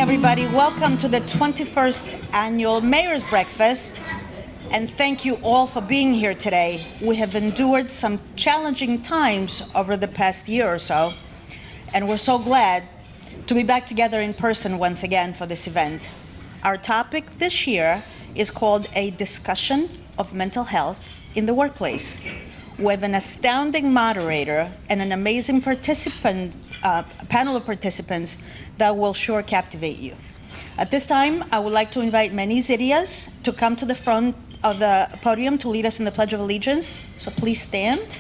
everybody. Welcome to the 21st Annual Mayor's Breakfast, and thank you all for being here today. We have endured some challenging times over the past year or so, and we're so glad to be back together in person once again for this event. Our topic this year is called A Discussion of Mental Health in the Workplace. We have an astounding moderator and an amazing panel of participants that will sure captivate you. At this time, I would like to invite Manny Zidias to come to the front of the podium to lead us in the Pledge of Allegiance. So please stand.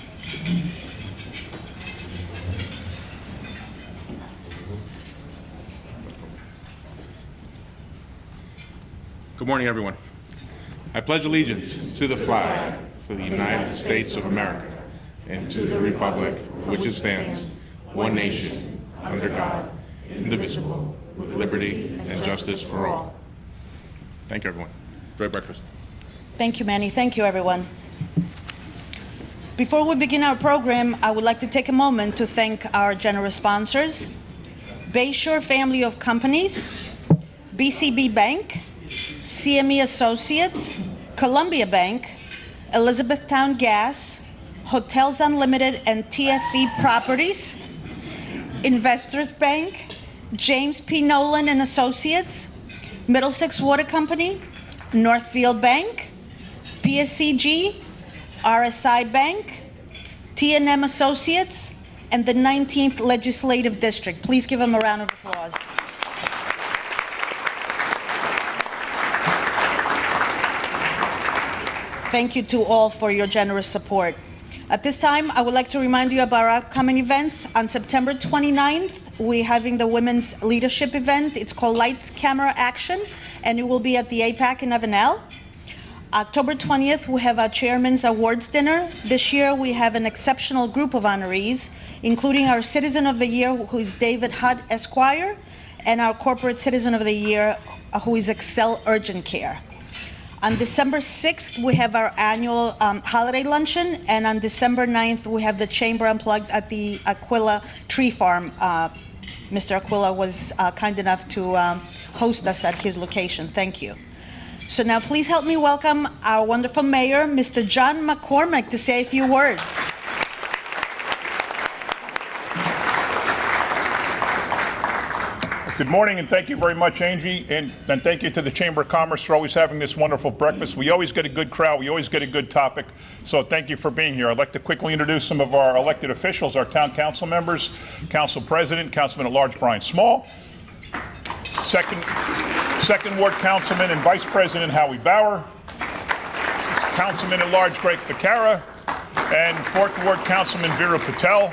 Good morning, everyone. I pledge allegiance to the flag for the United States of America and to the republic for which it stands, one nation, under God, indivisible, with liberty and justice for all. Thank you, everyone. Enjoy breakfast. Thank you, Manny. Thank you, everyone. Before we begin our program, I would like to take a moment to thank our generous sponsors, Bayshore Family of Companies, BCB Bank, CME Associates, Columbia Bank, Elizabethtown Gas, Hotels Unlimited and TFE Properties, Investors Bank, James P. Nolan and Associates, Middlesex Water Company, Northfield Bank, PSCG, RSI Bank, T&M Associates, and the 19th Legislative District. Please give them a round of applause. Thank you to all for your generous support. At this time, I would like to remind you about our upcoming events. On September 29th, we're having the Women's Leadership event. It's called Lights, Camera, Action, and it will be at the APAC in Avenel. October 20th, we have our Chairman's Awards Dinner. This year, we have an exceptional group of honorees, including our Citizen of the Year, who is David Hutt, Esquire, and our Corporate Citizen of the Year, who is Excel Urgent Care. On December 6th, we have our annual holiday luncheon, and on December 9th, we have the Chamber Unplugged at the Aquila Tree Farm. Mr. Aquila was kind enough to host us at his location. Thank you. So now please help me welcome our wonderful mayor, Mr. John McCormick, to say a few words. Good morning, and thank you very much, Angie, and thank you to the Chamber of Commerce for always having this wonderful breakfast. We always get a good crowd. We always get a good topic, so thank you for being here. I'd like to quickly introduce some of our elected officials, our town council members, Council President, Councilman-at-Large Brian Small, Second Ward Councilman and Vice President Howie Bauer, Councilman-at-Large Greg Ficara, and 4th Ward Councilman Vera Patel.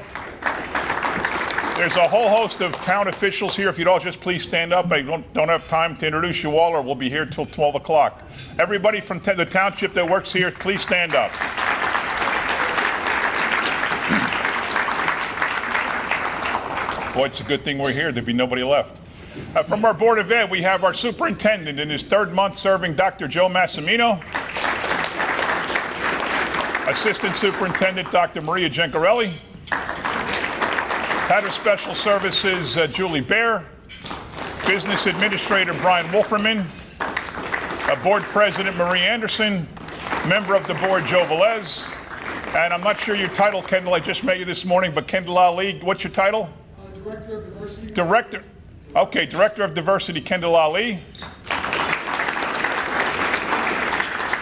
There's a whole host of town officials here. If you'd all just please stand up. I don't have time to introduce you all, or we'll be here till 12 o'clock. Everybody from the township that works here, please stand up. Boy, it's a good thing we're here. There'd be nobody left. From our Board of Ed, we have our superintendent in his 3rd month serving, Dr. Joe Massimino. Assistant Superintendent, Dr. Maria Gencarelli. Head of Special Services, Julie Baer. Business Administrator, Brian Wolferman. Board President, Marie Anderson. Member of the Board, Joe Velez. And I'm not sure your title, Kendall. I just met you this morning, but Kendall Ali, what's your title? Director of Diversity. Director. Okay, Director of Diversity, Kendall Ali.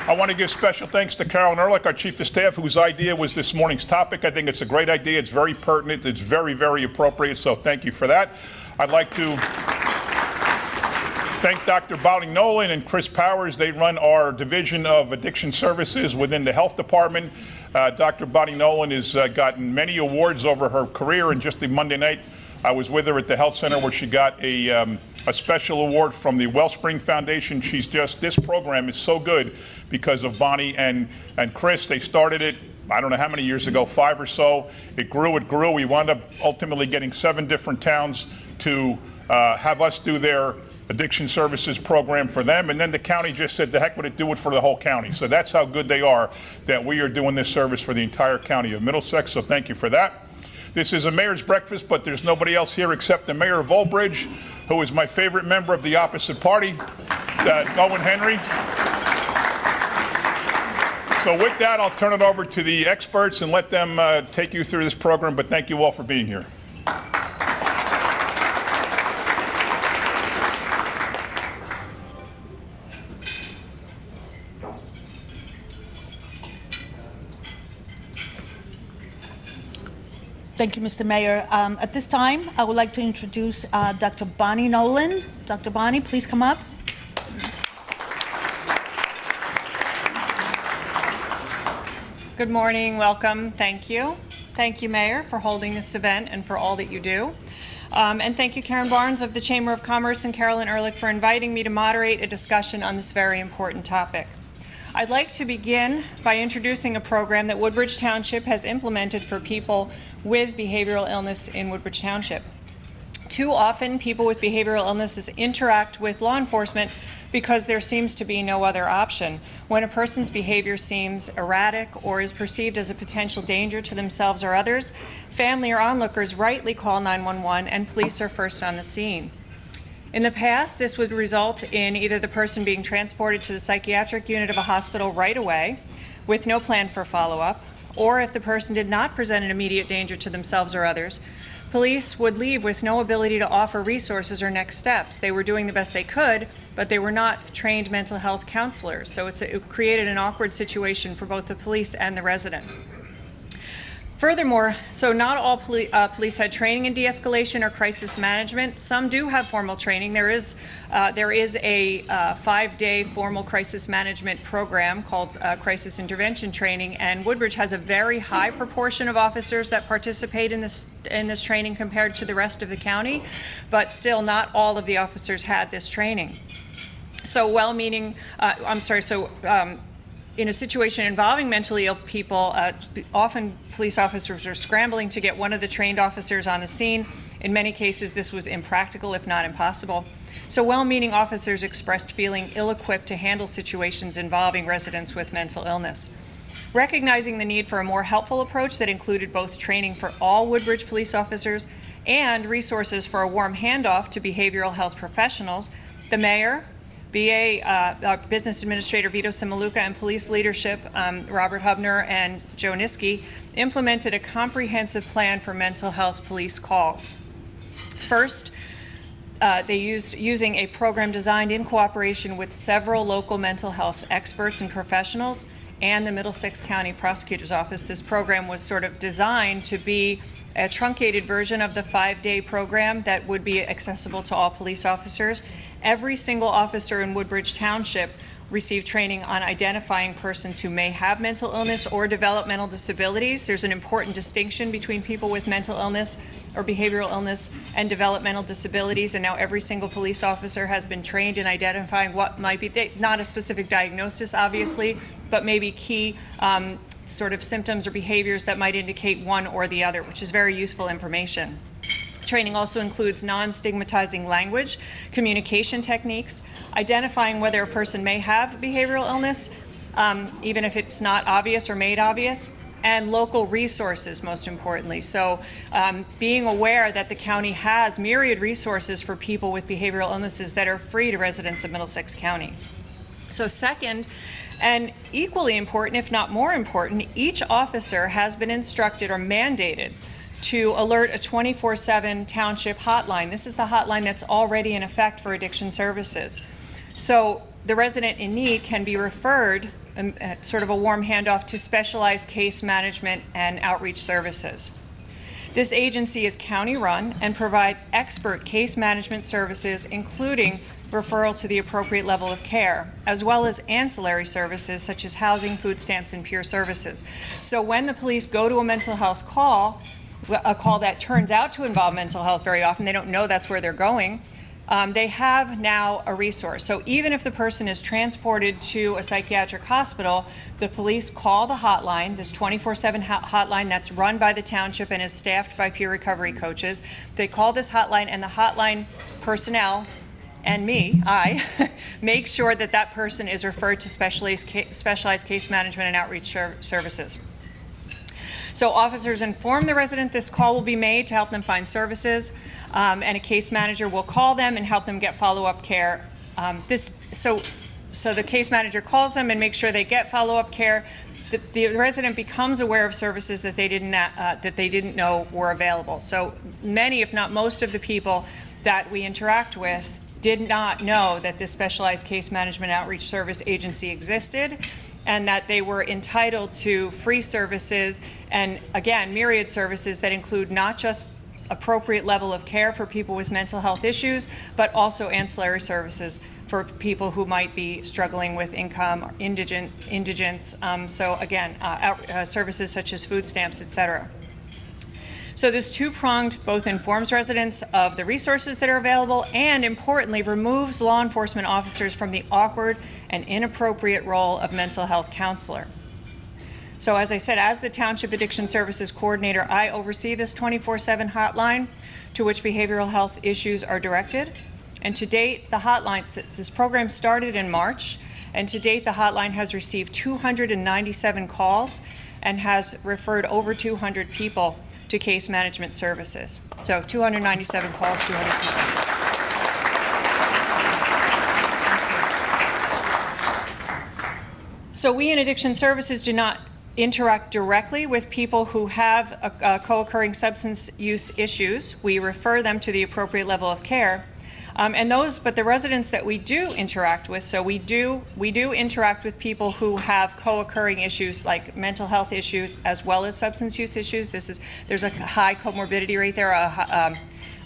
I want to give special thanks to Carolyn Ehrlich, our Chief of Staff, whose idea was this morning's topic. I think it's a great idea. It's very pertinent. It's very, very appropriate, so thank you for that. I'd like to thank Dr. Bonnie Nolan and Chris Powers. They run our Division of Addiction Services within the Health Department. Dr. Bonnie Nolan has gotten many awards over her career, and just the Monday night, I was with her at the Health Center where she got a special award from the Wellspring Foundation. This program is so good because of Bonnie and Chris. They started it, I don't know how many years ago, 5 or so. It grew. We wound up ultimately getting 7 different towns to have us do their addiction services program for them. And then the county just said, the heck would it, do it for the whole county. So that's how good they are, that we are doing this service for the entire county of Middlesex. So thank you for that. This is a mayor's breakfast, but there's nobody else here except the mayor of Woodbridge, who is my favorite member of the opposite party, Owen Henry. So with that, I'll turn it over to the experts and let them take you through this program, but thank you all for being here. Thank you, Mr. Mayor. At this time, I would like to introduce Dr. Bonnie Nolan. Dr. Bonnie, please come up. Good morning, welcome, thank you. Thank you, Mayor, for holding this event and for all that you do. And thank you, Karen Barnes of the Chamber of Commerce and Carolyn Ehrlich for inviting me to moderate a discussion on this very important topic. I'd like to begin by introducing a program that Woodbridge Township has implemented for people with behavioral illness in Woodbridge Township. Too often, people with behavioral illnesses interact with law enforcement because there seems to be no other option. When a person's behavior seems erratic or is perceived as a potential danger to themselves or others, family or onlookers rightly call 911 and police are first on the scene. In the past, this would result in either the person being transported to the psychiatric unit of a hospital right away with no plan for follow-up, or if the person did not present an immediate danger to themselves or others, police would leave with no ability to offer resources or next steps. They were doing the best they could, but they were not trained mental health counselors, so it created an awkward situation for both the police and the resident. Furthermore, so not all police had training in de-escalation or crisis management. Some do have formal training. There is a 5-day formal crisis management program called Crisis Intervention Training, and Woodbridge has a very high proportion of officers that participate in this training compared to the rest of the county, but still not all of the officers had this training. So in a situation involving mentally ill people, often police officers are scrambling to get one of the trained officers on the scene. In many cases, this was impractical, if not impossible. So well-meaning officers expressed feeling ill-equipped to handle situations involving residents with mental illness. Recognizing the need for a more helpful approach that included both training for all Woodbridge police officers and resources for a warm handoff to behavioral health professionals, the mayor, BA Business Administrator Vito Simaluka, and police leadership Robert Hubner and Joe Niski implemented a comprehensive plan for mental health police calls. First, they using a program designed in cooperation with several local mental health experts and professionals and the Middlesex County Prosecutor's Office. This program was sort of designed to be a truncated version of the 5-day program that would be accessible to all police officers. Every single officer in Woodbridge Township received training on identifying persons who may have mental illness or developmental disabilities. There's an important distinction between people with mental illness or behavioral illness and developmental disabilities, and now every single police officer has been trained in identifying what might be, not a specific diagnosis obviously, but maybe key sort of symptoms or behaviors that might indicate one or the other, which is very useful information. Training also includes non-stigmatizing language, communication techniques, identifying whether a person may have behavioral illness, even if it's not obvious or made obvious, and local resources, most importantly. So being aware that the county has myriad resources for people with behavioral illnesses that are free to residents of Middlesex County. So second, and equally important, if not more important, each officer has been instructed or mandated to alert a 24/7 township hotline. This is the hotline that's already in effect for addiction services. So the resident in need can be referred, sort of a warm handoff, to specialized case management and outreach services. This agency is county-run and provides expert case management services, including referral to the appropriate level of care, as well as ancillary services such as housing, food stamps, and peer services. So when the police go to a mental health call, a call that turns out to involve mental health very often, they don't know that's where they're going, they have now a resource. So even if the person is transported to a psychiatric hospital, the police call the hotline, this 24/7 hotline that's run by the township and is staffed by peer recovery coaches. They call this hotline, and the hotline personnel and I make sure that that person is referred to specialized case management and outreach services. So officers inform the resident this call will be made to help them find services, and a case manager will call them and help them get follow-up care. So the case manager calls them and makes sure they get follow-up care. The resident becomes aware of services that they didn't know were available. So many, if not most, of the people that we interact with did not know that this specialized case management outreach service agency existed, and that they were entitled to free services, and again, myriad services that include not just appropriate level of care for people with mental health issues, but also ancillary services for people who might be struggling with income or indigence. So again, services such as food stamps, et cetera. So this two-pronged both informs residents of the resources that are available and, importantly, removes law enforcement officers from the awkward and inappropriate role of mental health counselor. So as I said, as the Township Addiction Services Coordinator, I oversee this 24/7 hotline to which behavioral health issues are directed. And to date, the hotline, this program started in March, and to date the hotline has received 297 calls and has referred over 200 people to case management services. So 297 calls, 200 people. So we in Addiction Services do not interact directly with people who have co-occurring substance use issues. We refer them to the appropriate level of care. But the residents that we do interact with, so we do interact with people who have co-occurring issues like mental health issues as well as substance use issues. There's a high comorbidity rate there, a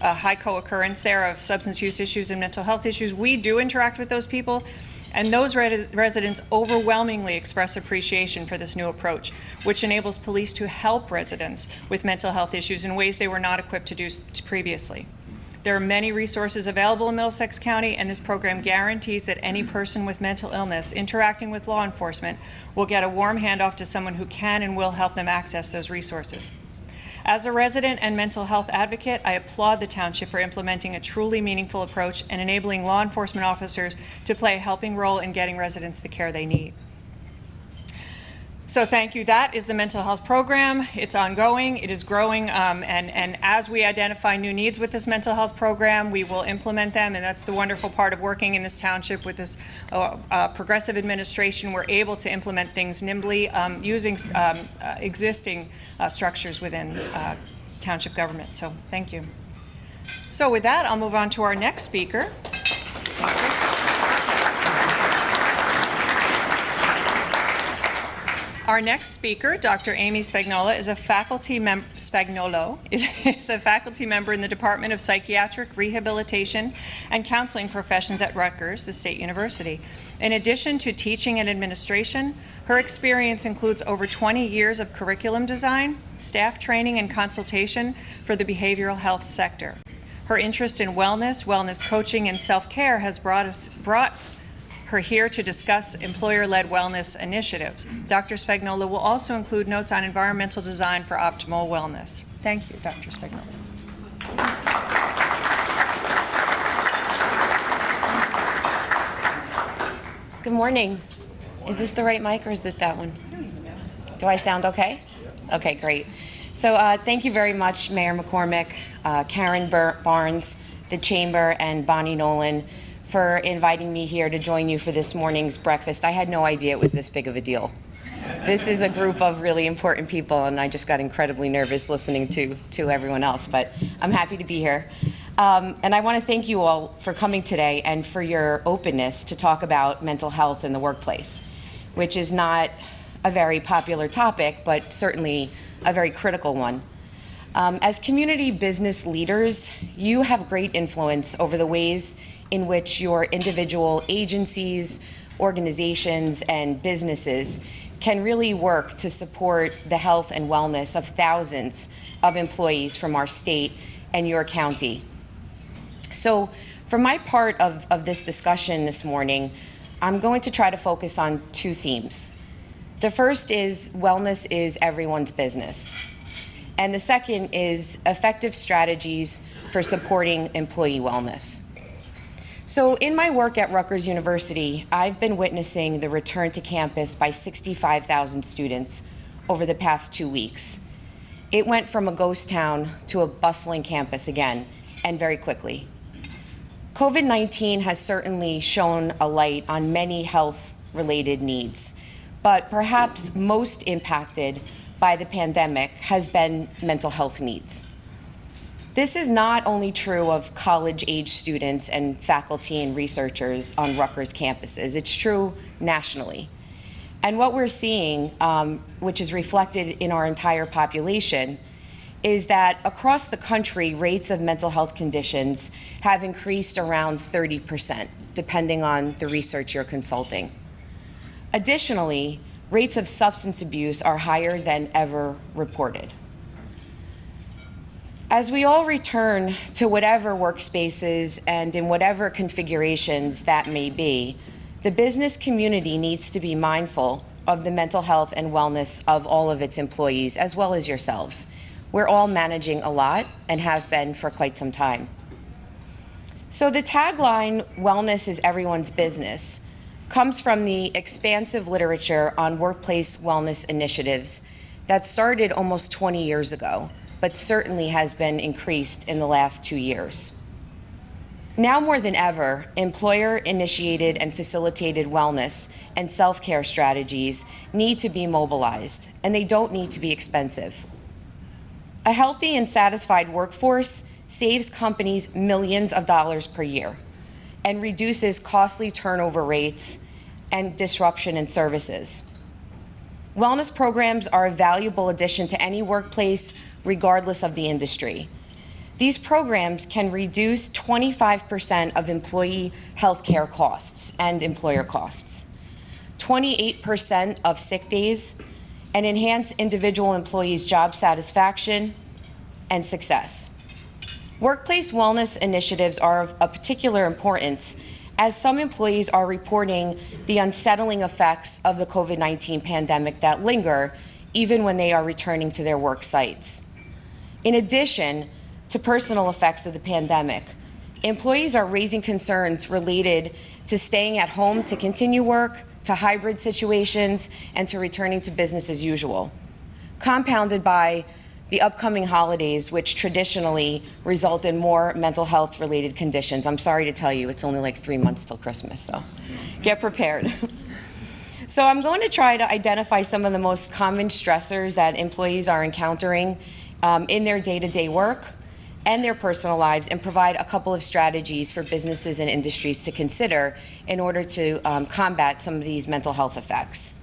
high co-occurrence there of substance use issues and mental health issues. We do interact with those people, and those residents overwhelmingly express appreciation for this new approach, which enables police to help residents with mental health issues in ways they were not equipped to do previously. There are many resources available in Middlesex County, and this program guarantees that any person with mental illness interacting with law enforcement will get a warm handoff to someone who can and will help them access those resources. As a resident and mental health advocate, I applaud the Township for implementing a truly meaningful approach and enabling law enforcement officers to play a helping role in getting residents the care they need. So thank you. That is the mental health program. It's ongoing. It is growing. And as we identify new needs with this mental health program, we will implement them. And that's the wonderful part of working in this township with this progressive administration. We're able to implement things nimbly using existing structures within township government. So thank you. So with that, I'll move on to our next speaker. Thank you. Our next speaker, Dr. Amy Spagnola, is a faculty member in the Department of Psychiatric Rehabilitation and Counseling Professions at Rutgers, the State University. In addition to teaching and administration, her experience includes over 20 years of curriculum design, staff training, and consultation for the behavioral health sector. Her interest in wellness coaching, and self-care has brought her here to discuss employer-led wellness initiatives. Dr. Spagnola will also include notes on environmental design for optimal wellness. Thank you, Dr. Spagnola. Good morning. Is this the right mic or is it that one? Do I sound okay? Okay, great. So thank you very much, Mayor McCormick, Karen Barnes, the Chamber, and Bonnie Nolan for inviting me here to join you for this morning's breakfast. I had no idea it was this big of a deal. This is a group of really important people, and I just got incredibly nervous listening to everyone else, but I'm happy to be here. And I want to thank you all for coming today and for your openness to talk about mental health in the workplace, which is not a very popular topic, but certainly a very critical one. As community business leaders, you have great influence over the ways in which your individual agencies, organizations, and businesses can really work to support the health and wellness of thousands of employees from our state and your county. So for my part of this discussion this morning, I'm going to try to focus on two themes. The first is wellness is everyone's business. And the second is effective strategies for supporting employee wellness. So in my work at Rutgers University, I've been witnessing the return to campus by 65,000 students over the past 2 weeks. it went from a ghost town to a bustling campus again, and very quickly. COVID-19 has certainly shone a light on many health-related needs, but perhaps most impacted by the pandemic has been mental health needs. This is not only true of college-age students and faculty and researchers on Rutgers campuses, it's true nationally. And what we're seeing, which is reflected in our entire population, is that across the country, rates of mental health conditions have increased around 30%, depending on the research you're consulting. Additionally, rates of substance abuse are higher than ever reported. As we all return to whatever workspaces and in whatever configurations that may be, the business community needs to be mindful of the mental health and wellness of all of its employees, as well as yourselves. We're all managing a lot and have been for quite some time. So the tagline, "Wellness is everyone's business," comes from the expansive literature on workplace wellness initiatives that started almost 20 years ago, but certainly has been increased in the last 2 years. Now more than ever, employer-initiated and facilitated wellness and self-care strategies need to be mobilized, and they don't need to be expensive. A healthy and satisfied workforce saves companies millions of dollars per year and reduces costly turnover rates and disruption in services. Wellness programs are a valuable addition to any workplace, regardless of the industry. These programs can reduce 25% of employee health care costs and employer costs, 28% of sick days, and enhance individual employees' job satisfaction and success. Workplace wellness initiatives are of a particular importance as some employees are reporting the unsettling effects of the COVID-19 pandemic that linger even when they are returning to their work sites. In addition to personal effects of the pandemic, employees are raising concerns related to staying at home to continue work, to hybrid situations, and to returning to business as usual, compounded by the upcoming holidays, which traditionally result in more mental health related conditions. I'm sorry to tell you, it's only like 3 months till Christmas, so get prepared. So I'm going to try to identify some of the most common stressors that employees are encountering in their day-to-day work and their personal lives, and provide a couple of strategies for businesses and industries to consider in order to combat some of these mental health effects.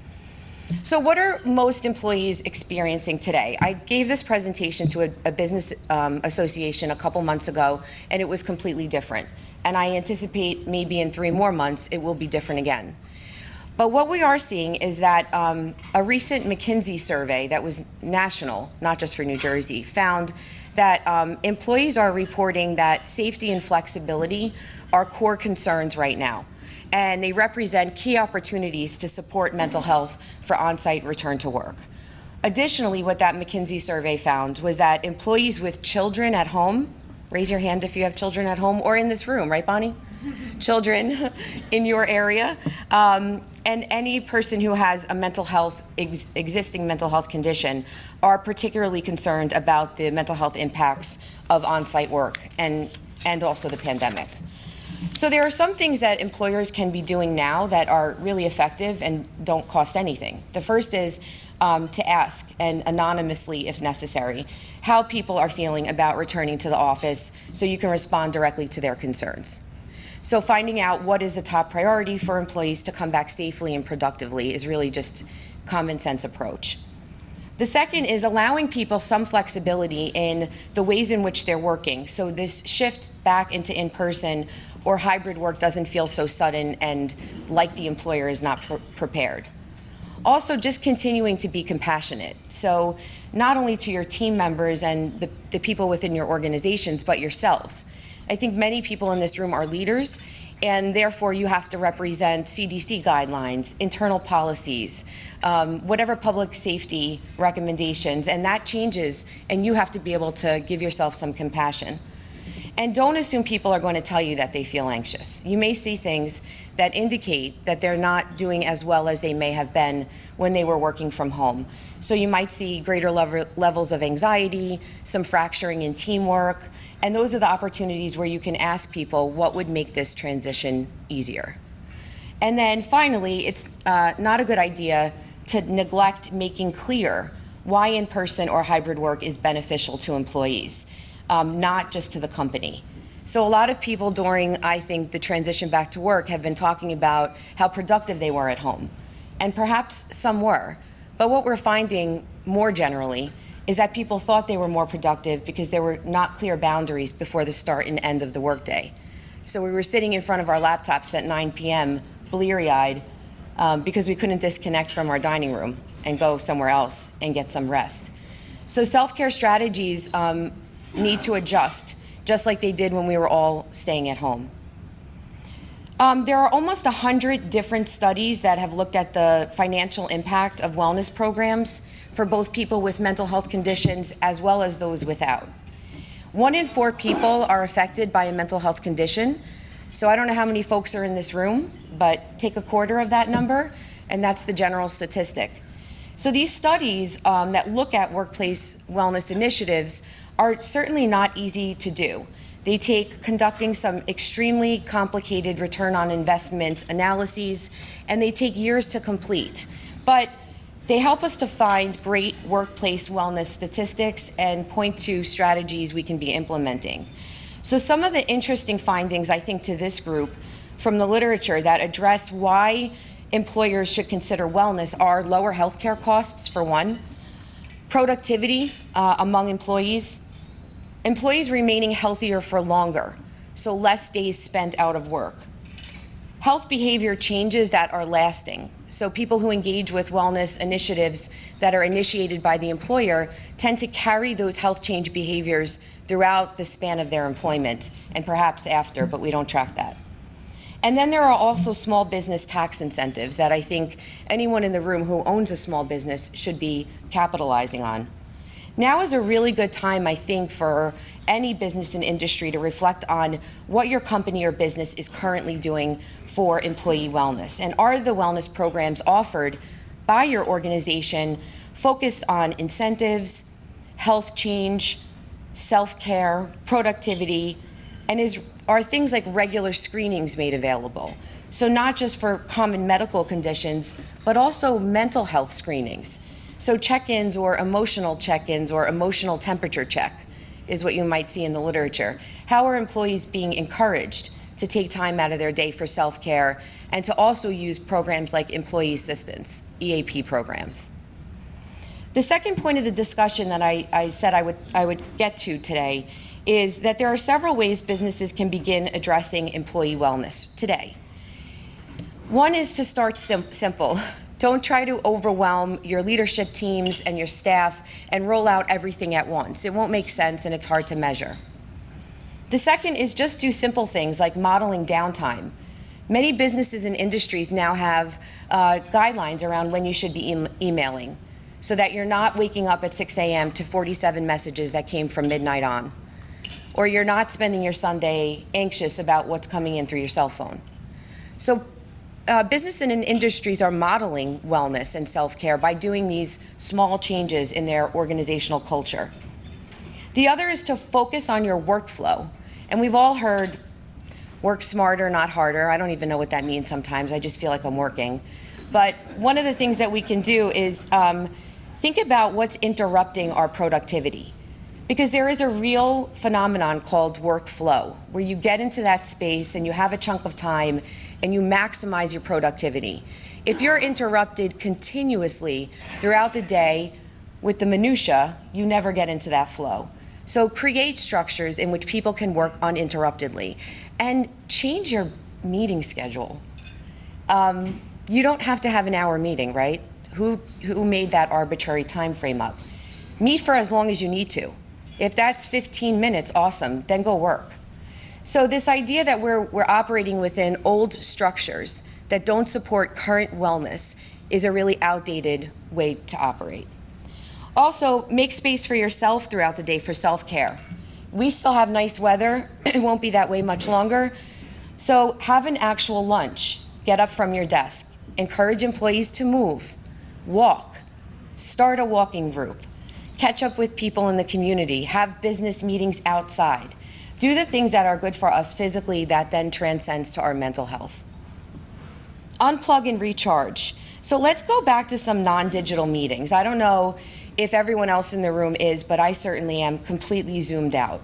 So what are most employees experiencing today? I gave this presentation to a business association a couple months ago, and it was completely different. And I anticipate maybe in 3 more months, it will be different again. But what we are seeing is that a recent McKinsey survey that was national, not just for New Jersey, found that employees are reporting that safety and flexibility are core concerns right now, and they represent key opportunities to support mental health for on-site return to work. Additionally, what that McKinsey survey found was that employees with children at home, raise your hand if you have children at home or in this room, right, Bonnie? Children in your area, and any person who has a mental health, existing mental health condition are particularly concerned about the mental health impacts of on-site work and also the pandemic. So there are some things that employers can be doing now that are really effective and don't cost anything. The first is to ask, and anonymously if necessary, how people are feeling about returning to the office so you can respond directly to their concerns. So finding out what is the top priority for employees to come back safely and productively is really just common sense approach. The second is allowing people some flexibility in the ways in which they're working. So this shift back into in-person or hybrid work doesn't feel so sudden and like the employer is not prepared. Also, just continuing to be compassionate. So not only to your team members and the people within your organizations, but yourselves. I think many people in this room are leaders, and therefore you have to represent CDC guidelines, internal policies, whatever public safety recommendations, and that changes, and you have to be able to give yourself some compassion. And don't assume people are going to tell you that they feel anxious. You may see things that indicate that they're not doing as well as they may have been when they were working from home. So you might see greater levels of anxiety, some fracturing in teamwork, and those are the opportunities where you can ask people what would make this transition easier. And then finally, it's not a good idea to neglect making clear why in-person or hybrid work is beneficial to employees, not just to the company. So a lot of people during, I think, the transition back to work have been talking about how productive they were at home. And perhaps some were. But what we're finding more generally is that people thought they were more productive because there were not clear boundaries before the start and end of the workday. So we were sitting in front of our laptops at 9 p.m., bleary-eyed, because we couldn't disconnect from our dining room and go somewhere else and get some rest. So self-care strategies need to adjust, just like they did when we were all staying at home. There are almost 100 different studies that have looked at the financial impact of wellness programs for both people with mental health conditions as well as those without. 1 in 4 people are affected by a mental health condition. So I don't know how many folks are in this room, but take a quarter of that number, and that's the general statistic. So these studies that look at workplace wellness initiatives are certainly not easy to do. They take conducting some extremely complicated return on investment analyses, and they take years to complete. But they help us to find great workplace wellness statistics and point to strategies we can be implementing. So some of the interesting findings, I think, to this group from the literature that address why employers should consider wellness are lower healthcare costs, for one, productivity among employees remaining healthier for longer, so less days spent out of work. Health behavior changes that are lasting. So people who engage with wellness initiatives that are initiated by the employer tend to carry those health change behaviors throughout the span of their employment and perhaps after, but we don't track that. And then there are also small business tax incentives that I think anyone in the room who owns a small business should be capitalizing on. Now is a really good time, I think, for any business and industry to reflect on what your company or business is currently doing for employee wellness. And are the wellness programs offered by your organization focused on incentives, health change, self-care, productivity, and are things like regular screenings made available? So not just for common medical conditions, but also mental health screenings. So check-ins or emotional temperature check is what you might see in the literature. How are employees being encouraged to take time out of their day for self-care and to also use programs like employee assistance, EAP programs? The second point of the discussion that I said I would get to today is that there are several ways businesses can begin addressing employee wellness today. One is to start simple. Don't try to overwhelm your leadership teams and your staff and roll out everything at once. It won't make sense and it's hard to measure. The second is just do simple things like modeling downtime. Many businesses and industries now have guidelines around when you should be emailing so that you're not waking up at 6 a.m. to 47 messages that came from midnight on, or you're not spending your Sunday anxious about what's coming in through your cell phone. So business and industries are modeling wellness and self-care by doing these small changes in their organizational culture. The other is to focus on your workflow. And we've all heard work smarter, not harder. I don't even know what that means sometimes. I just feel like I'm working. But one of the things that we can do is think about what's interrupting our productivity. Because there is a real phenomenon called workflow, where you get into that space and you have a chunk of time and you maximize your productivity. If you're interrupted continuously throughout the day with the minutia, you never get into that flow. So create structures in which people can work uninterruptedly and change your meeting schedule. You don't have to have an hour meeting, right? Who made that arbitrary time frame up? Meet for as long as you need to. If that's 15 minutes, awesome, then go work. So this idea that we're operating within old structures that don't support current wellness is a really outdated way to operate. Also, make space for yourself throughout the day for self-care. We still have nice weather. It won't be that way much longer. So have an actual lunch. Get up from your desk. Encourage employees to move, walk, start a walking group, catch up with people in the community, have business meetings outside. Do the things that are good for us physically that then transcends to our mental health. Unplug and recharge. So let's go back to some non-digital meetings. I don't know if everyone else in the room is, but I certainly am completely zoomed out.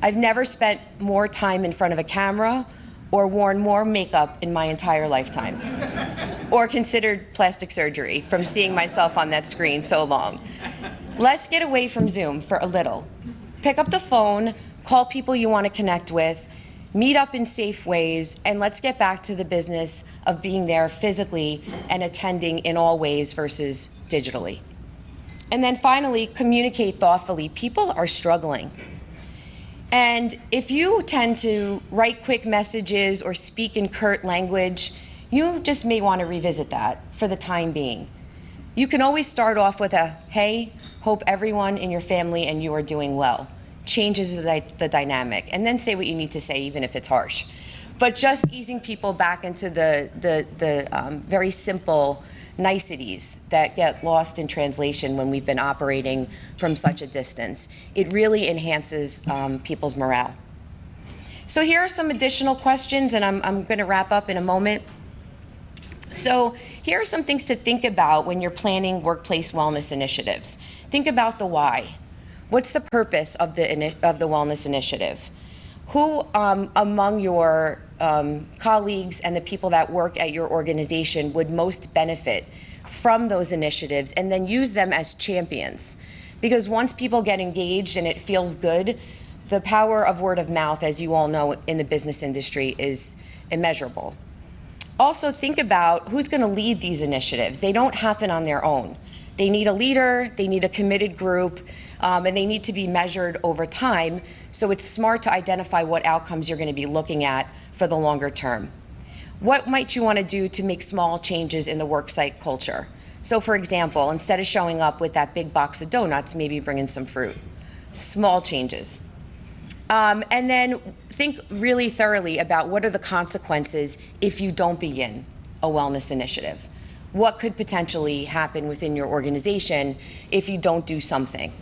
I've never spent more time in front of a camera or worn more makeup in my entire lifetime, or considered plastic surgery from seeing myself on that screen so long. Let's get away from Zoom for a little. Pick up the phone, call people you want to connect with, meet up in safe ways, and let's get back to the business of being there physically and attending in all ways versus digitally. And then finally, communicate thoughtfully. People are struggling. And if you tend to write quick messages or speak in curt language, you just may want to revisit that for the time being. You can always start off with a, hey, hope everyone in your family and you are doing well. Changes the dynamic. And then say what you need to say, even if it's harsh. But just easing people back into the very simple niceties that get lost in translation when we've been operating from such a distance. It really enhances people's morale. So here are some additional questions, and I'm going to wrap up in a moment. So here are some things to think about when you're planning workplace wellness initiatives. Think about the why. What's the purpose of the wellness initiative? Who among your colleagues and the people that work at your organization would most benefit from those initiatives, and then use them as champions? Because once people get engaged and it feels good, the power of word of mouth, as you all know in the business industry, is immeasurable. Also think about who's going to lead these initiatives. They don't happen on their own. They need a leader, they need a committed group, and they need to be measured over time. So it's smart to identify what outcomes you're going to be looking at for the longer term. What might you want to do to make small changes in the worksite culture? So for example, instead of showing up with that big box of donuts, maybe bring in some fruit. Small changes. And then think really thoroughly about what are the consequences if you don't begin a wellness initiative. What could potentially happen within your organization if you don't do something?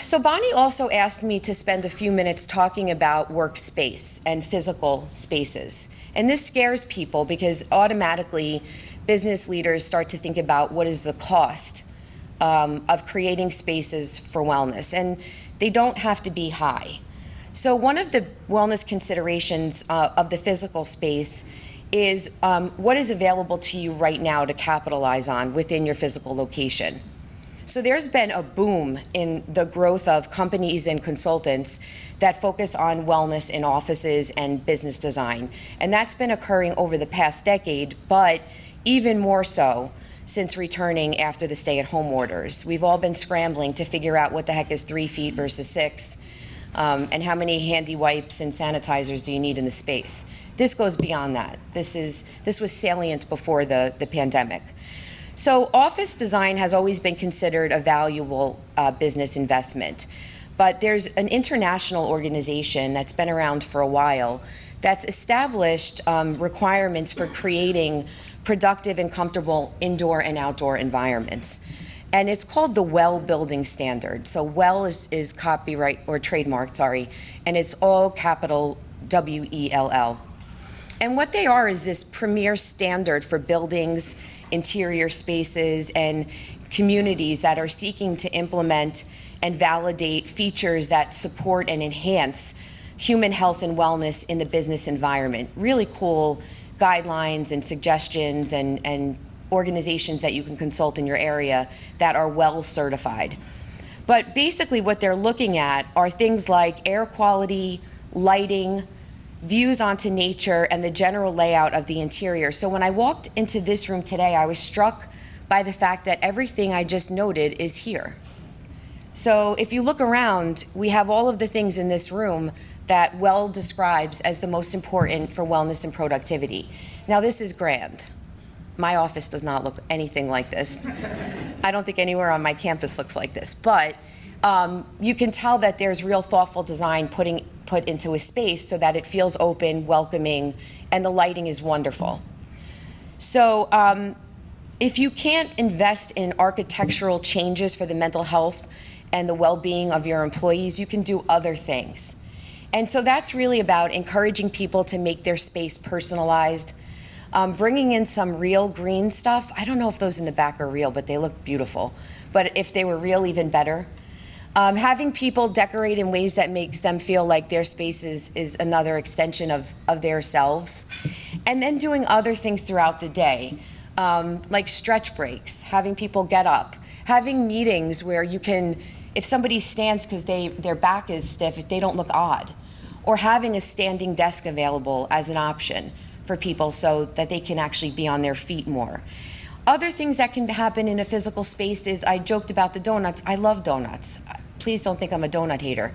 So Bonnie also asked me to spend a few minutes talking about workspace and physical spaces. And this scares people because automatically business leaders start to think about what is the cost of creating spaces for wellness. And they don't have to be high. So one of the wellness considerations of the physical space is what is available to you right now to capitalize on within your physical location. So there's been a boom in the growth of companies and consultants that focus on wellness in offices and business design. And that's been occurring over the past decade, but even more so since returning after the stay-at-home orders. We've all been scrambling to figure out what the heck is 3 feet versus 6, and how many handy wipes and sanitizers do you need in the space. This goes beyond that. This was salient before the pandemic. So office design has always been considered a valuable business investment, but there's an international organization that's been around for a while that's established requirements for creating productive and comfortable indoor and outdoor environments. And it's called the WELL Building Standard. So WELL is copyright or trademark, sorry, and it's all capital WELL. And what they are is this premier standard for buildings, interior spaces, and communities that are seeking to implement and validate features that support and enhance human health and wellness in the business environment. Really cool guidelines and suggestions and organizations that you can consult in your area that are well certified. But basically what they're looking at are things like air quality, lighting, views onto nature, and the general layout of the interior. So when I walked into this room today, I was struck by the fact that everything I just noted is here. So if you look around, we have all of the things in this room that WELL describes as the most important for wellness and productivity. Now this is grand. My office does not look anything like this. I don't think anywhere on my campus looks like this, but you can tell that there's real thoughtful design put into a space so that it feels open, welcoming, and the lighting is wonderful. So if you can't invest in architectural changes for the mental health and the well-being of your employees, you can do other things. And so that's really about encouraging people to make their space personalized, bringing in some real green stuff. I don't know if those in the back are real, but they look beautiful. But if they were real, even better. Having people decorate in ways that makes them feel like their space is another extension of their selves. And then doing other things throughout the day, like stretch breaks, having people get up, having meetings where you can, if somebody stands because their back is stiff, they don't look odd. Or having a standing desk available as an option for people so that they can actually be on their feet more. Other things that can happen in a physical space is, I joked about the donuts. I love donuts. Please don't think I'm a donut hater.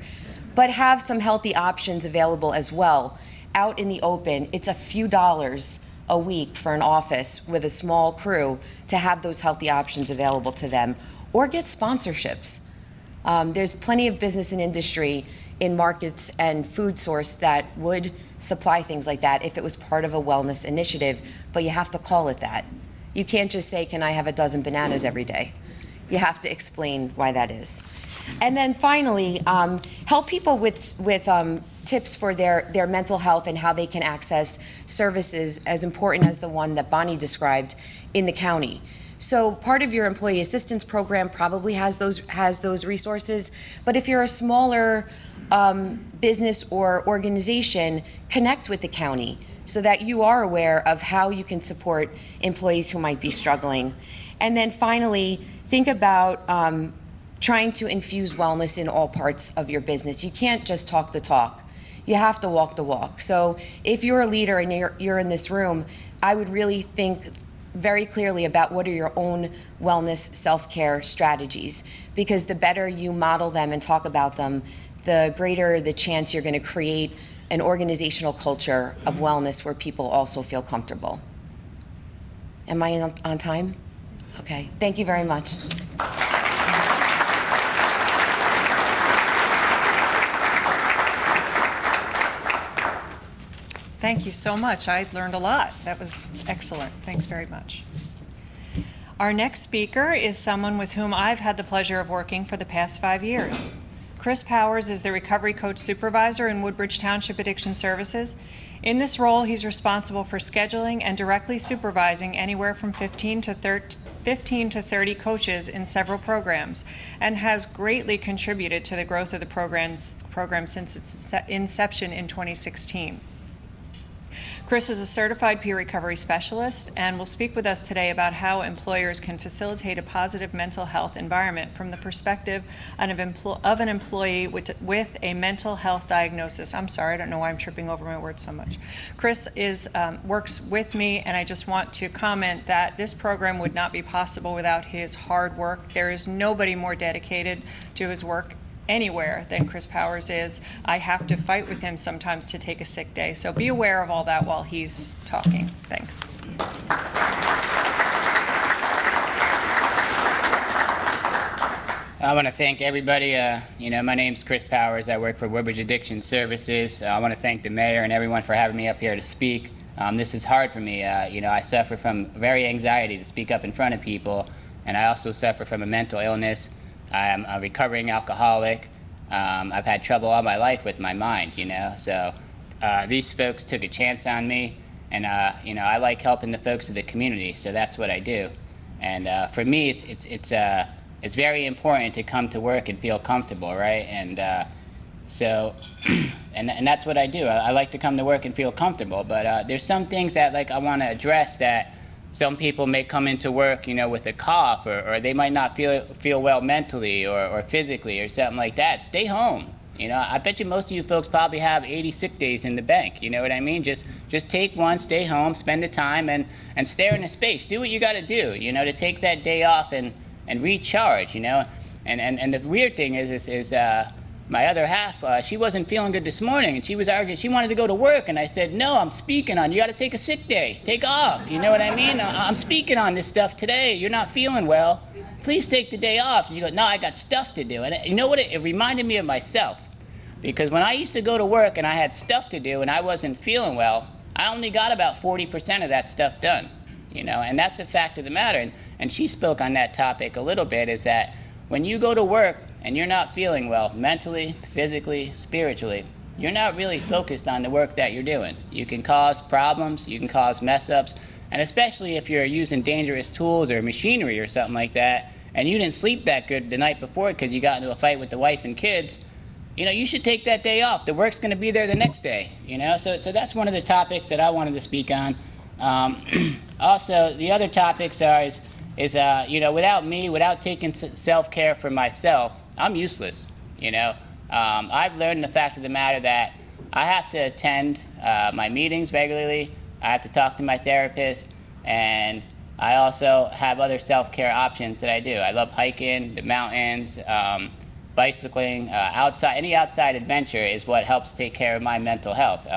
But have some healthy options available as well. Out in the open, it's a few dollars a week for an office with a small crew to have those healthy options available to them. Or get sponsorships. There's plenty of business and industry in markets and food source that would supply things like that if it was part of a wellness initiative, but you have to call it that. You can't just say, can I have a dozen bananas every day? You have to explain why that is. And then finally, help people with tips for their mental health and how they can access services as important as the one that Bonnie described in the county. So part of your employee assistance program probably has those resources, but if you're a smaller business or organization, connect with the county so that you are aware of how you can support employees who might be struggling. And then finally, think about trying to infuse wellness in all parts of your business. You can't just talk the talk. You have to walk the walk. So if you're a leader and you're in this room, I would really think very clearly about what are your own wellness self-care strategies, because the better you model them and talk about them, the greater the chance you're going to create an organizational culture of wellness where people also feel comfortable. Am I on time? Okay, thank you very much. Thank you so much. I learned a lot. That was excellent. Thanks very much. Our next speaker is someone with whom I've had the pleasure of working for the past 5 years. Chris Powers is the Recovery Coach Supervisor in Woodbridge Township Addiction Services. In this role, he's responsible for scheduling and directly supervising anywhere from 15 to 30 coaches in several programs, and has greatly contributed to the growth of the program since its inception in 2016. Chris is a certified peer recovery specialist and will speak with us today about how employers can facilitate a positive mental health environment from the perspective of an employee with a mental health diagnosis. I'm sorry, I don't know why I'm tripping over my words so much. Chris works with me, and I just want to comment that this program would not be possible without his hard work. There is nobody more dedicated to his work anywhere than Chris Powers is. I have to fight with him sometimes to take a sick day, so be aware of all that while he's talking. Thanks. I want to thank everybody. My name's Chris Powers. I work for Woodbridge Addiction Services. I want to thank the mayor and everyone for having me up here to speak. This is hard for me. I suffer from very anxiety to speak up in front of people, and I also suffer from a mental illness. I'm a recovering alcoholic. I've had trouble all my life with my mind, So these folks took a chance on me, and I like helping the folks of the community, so that's what I do. And for me, it's very important to come to work and feel comfortable, right? And so, and that's what I do. I like to come to work and feel comfortable, but there's some things that I want to address that. Some people may come into work, with a cough, or they might not feel well mentally or physically or something like that. Stay home. I bet you most of you folks probably have 80 sick days in the bank. You know what I mean? Just take one, stay home, spend the time, and stare into space. Do what you got to do, to take that day off and recharge, And the weird thing is my other half, she wasn't feeling good this morning, and she was arguing. She wanted to go to work, and I said, no, I'm speaking on, you got to take a sick day. Take off, you know what I mean? I'm speaking on this stuff today. You're not feeling well. please take the day off. And you go, no, I got stuff to do. And you know what? It reminded me of myself. Because when I used to go to work and I had stuff to do and I wasn't feeling well, I only got about 40% of that stuff done. And that's the fact of the matter. And she spoke on that topic a little bit, is that when you go to work and you're not feeling well, mentally, physically, spiritually, you're not really focused on the work that you're doing. You can cause problems, you can cause mess-ups, and especially if you're using dangerous tools or machinery or something like that, and you didn't sleep that good the night before because you got into a fight with the wife and kids, you should take that day off. The work's going to be there the next day, So that's one of the topics that I wanted to speak on. Also, the other topics is without me, without taking self-care for myself, I'm useless, I've learned the fact of the matter that I have to attend my meetings regularly. I have to talk to my therapist, and I also have other self-care options that I do. I love hiking, the mountains, bicycling, any outside adventure is what helps take care of my mental health.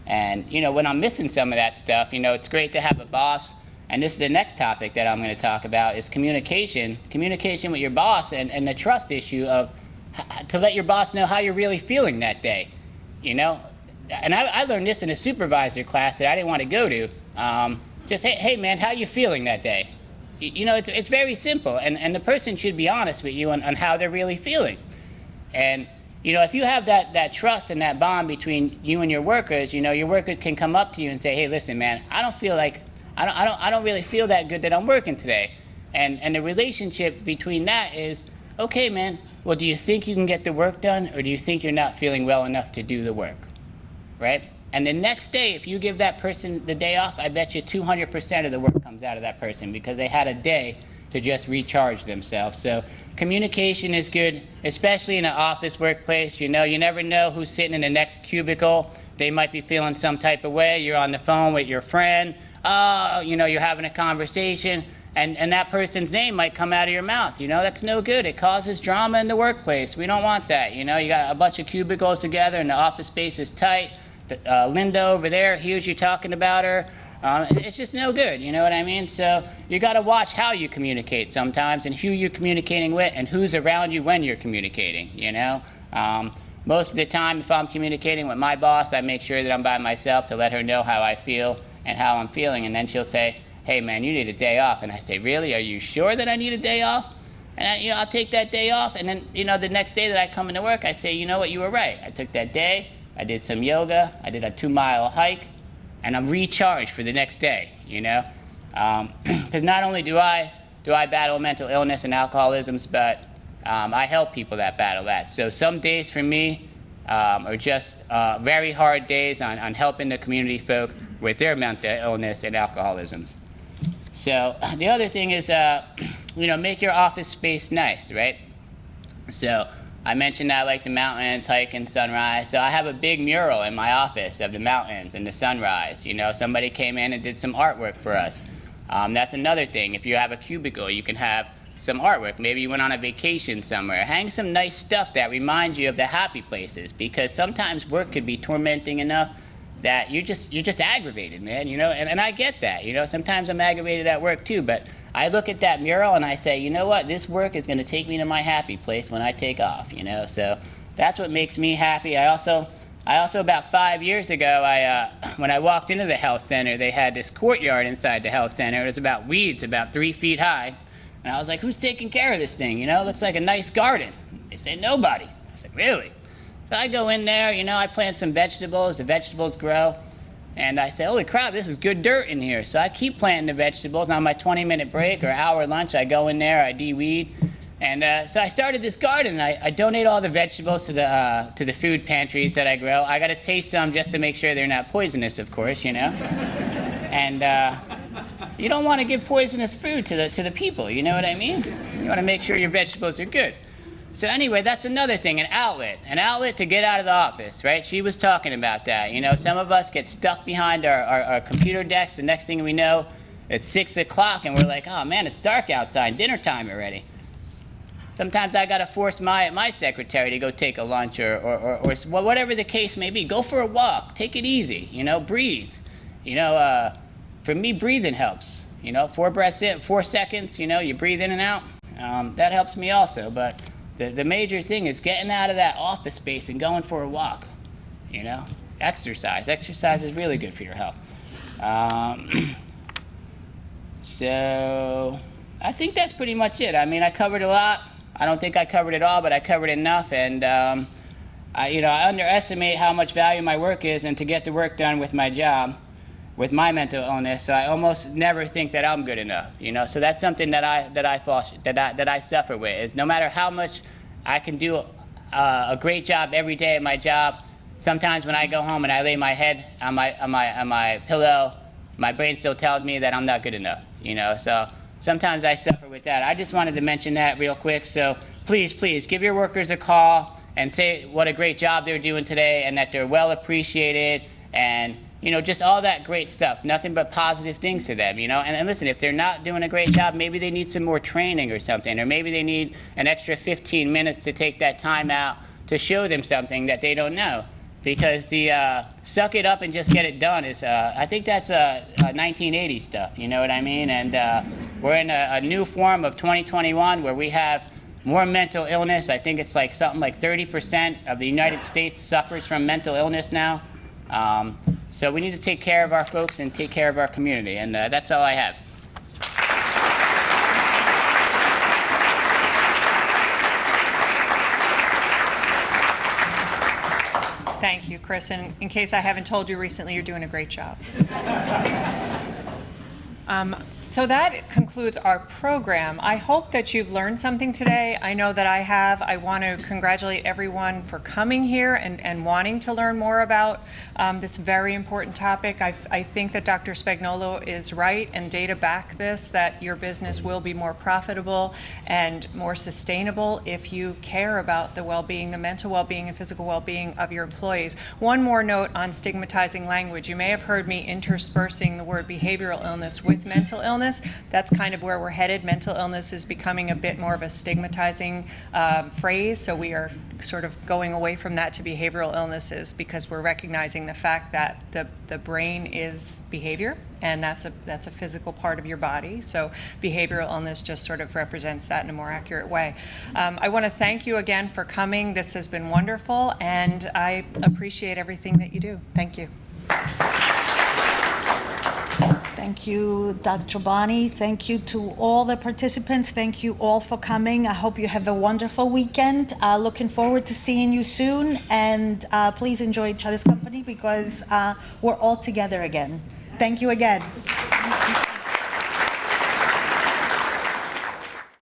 And when I'm missing some of that stuff, it's great to have a boss. And this is the next topic that I'm going to talk about, is communication with your boss, and the trust issue of to let your boss know how you're really feeling that day, And I learned this in a supervisor class that I didn't want to go to. Just, hey man, how you feeling that day? It's very simple, and the person should be honest with you on how they're really feeling. And if you have that trust and that bond between you and your workers, your workers can come up to you and say, hey, listen, man, I don't really feel that good that I'm working today. And the relationship between that is, okay, man, well, do you think you can get the work done, or do you think you're not feeling well enough to do the work, right? And the next day, if you give that person the day off, I bet you 200% of the work comes out of that person because they had a day to just recharge themselves. So communication is good, especially in an office workplace. You never know who's sitting in the next cubicle. They might be feeling some type of way. You're on the phone with your friend. You're having a conversation, and that person's name might come out of your mouth. That's no good. It causes drama in the workplace. We don't want that. You got a bunch of cubicles together and the office space is tight. Linda over there hears you talking about her. It's just no good, you know what I mean? So you got to watch how you communicate sometimes, and who you're communicating with, and who's around you when you're communicating, Most of the time, if I'm communicating with my boss, I make sure that I'm by myself to let her know how I feel and how I'm feeling, and then she'll say, hey man, you need a day off. And I say, really? Are you sure that I need a day off? And I'll take that day off, and then the next day that I come into work, I say, you know what, you were right. I took that day, I did some yoga, I did a 2-mile hike, and I'm recharged for the next day, Because not only do I battle mental illness and alcoholism, but I help people that battle that. So some days for me are just very hard days on helping the community folk with their mental illness and alcoholisms. So the other thing is, make your office space nice, right? So I mentioned that I like the mountains, hiking, sunrise. So I have a big mural in my office of the mountains and the sunrise. Somebody came in and did some artwork for us. That's another thing. If you have a cubicle, you can have some artwork. Maybe you went on a vacation somewhere. Hang some nice stuff that reminds you of the happy places, because sometimes work could be tormenting enough that you're just aggravated, man, and I get that, sometimes I'm aggravated at work too, but I look at that mural and I say, you know what, this work is going to take me to my happy place when I take off, so that's what makes me happy. I also about 5 years ago, when I walked into the health center, they had this courtyard inside the health center. It was about weeds, about 3 feet high, and I was like, who's taking care of this thing, looks like a nice garden. They said, nobody. I said, really? So I go in there, I plant some vegetables, the vegetables grow, and I say, holy crap, this is good dirt in here. So I keep planting the vegetables. On my 20-minute break or hour lunch, I go in there, I de-weed, and so I started this garden. I donate all the vegetables to the food pantries that I grow. I got to taste some just to make sure they're not poisonous, of course, And you don't want to give poisonous food to the people, you know what I mean? You want to make sure your vegetables are good. So anyway, that's another thing, an outlet to get out of the office, right? She was talking about that. Some of us get stuck behind our computer desks. The next thing we know, it's 6 o'clock, and we're like, oh man, it's dark outside, dinner time already. Sometimes I got to force my secretary to go take a lunch or whatever the case may be. Go for a walk, take it easy, breathe. For me, breathing helps. 4 breaths in, 4 seconds, you breathe in and out. that helps me also. But the major thing is getting out of that office space and going for a walk. You know, exercise. Exercise is really good for your health. So I think that's pretty much it. I mean, I covered a lot. I don't think I covered it all, but I covered enough. And I underestimate how much value my work is, and to get the work done with my job, with my mental illness, so I almost never think that I'm good enough. You know, so that's something that I suffer with. Is no matter how much I can do a great job every day at my job, sometimes when I go home and I lay my head on my pillow, my brain still tells me that I'm not good enough. You know, so sometimes I suffer with that. I just wanted to mention that real quick. So please give your workers a call and say what a great job they're doing today, and that they're well appreciated, and just all that great stuff. Nothing but positive things to them, And listen, if they're not doing a great job, maybe they need some more training or something, or maybe they need an extra 15 minutes to take that time out to show them something that they don't know. Because the suck it up and just get it done is, I think that's 1980s stuff, you know what I mean? And we're in a new form of 2021 where we have more mental illness. I think it's like something like 30% of the United States suffers from mental illness now. So we need to take care of our folks and take care of our community, and that's all I have. Thank you, Chris. And in case I haven't told you recently, you're doing a great job. So that concludes our program. I hope that you've learned something today. I know that I have. I want to congratulate everyone for coming here and wanting to learn more about this very important topic. I think that Dr. Spagnuolo is right, and data back this, that your business will be more profitable and more sustainable if you care about the well-being, the mental well-being and physical well-being of your employees. One more note on stigmatizing language. You may have heard me interspersing the word behavioral illness with mental illness. That's kind of where we're headed. Mental illness is becoming a bit more of a stigmatizing phrase, so we are sort of going away from that to behavioral illnesses, because we're recognizing the fact that the brain is behavior, and that's a physical part of your body. So behavioral illness just sort of represents that in a more accurate way. I want to thank you again for coming. This has been wonderful, and I appreciate everything that you do. Thank you. Thank you, Dr. Bonnie. Thank you to all the participants. Thank you all for coming. I hope you have a wonderful weekend. Looking forward to seeing you soon. And please enjoy each other's company, because we're all together again. Thank you again.